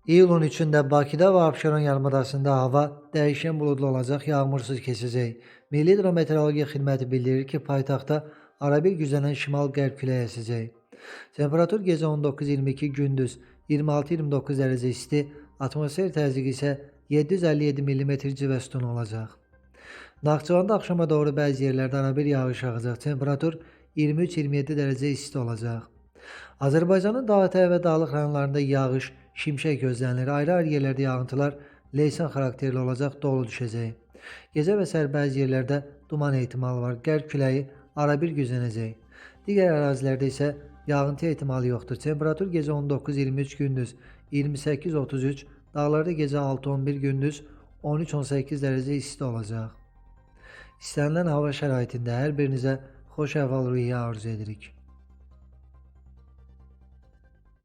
İyulun 3-də Bakıda və Abşeron yarımadasında hava dəyişkən buludlu olacaq, yağmursuz keçəcək. Milli Hidrometeorologiya Xidməti bildirir ki, paytaxtda arabir güclənən şimal-qərb küləyi əsəcək. Temperatur gecə 19-22, gündüz 26-29 dərəcə isti, atmosfer təzyiqi isə 757 mm civə sütunu olacaq. Naxçıvanda axşama doğru bəzi yerlərdə arabir yağış yağacaq. Temperatur 23-27 dərəcə isti olacaq. Azərbaycanın dağətəyi və dağlıq rayonlarında yağış, şimşək gözlənilir. Ayrı-ayrı yerlərdə yağıntılar leysan xarakterli olacaq, dolu düşəcək. Gecə və səhər bəzi yerlərdə duman ehtimalı var. Qərb küləyi arabir güclənəcək. Digər ərazilərdə isə yağıntı ehtimalı yoxdur. Temperatur gecə 19-23, gündüz 28-33, dağlarda gecə 6-11, gündüz 13-18 dərəcə isti olacaq. İstənilən hava şəraitində hər birinizə xoş əhval-ruhiyyə arzu edirik.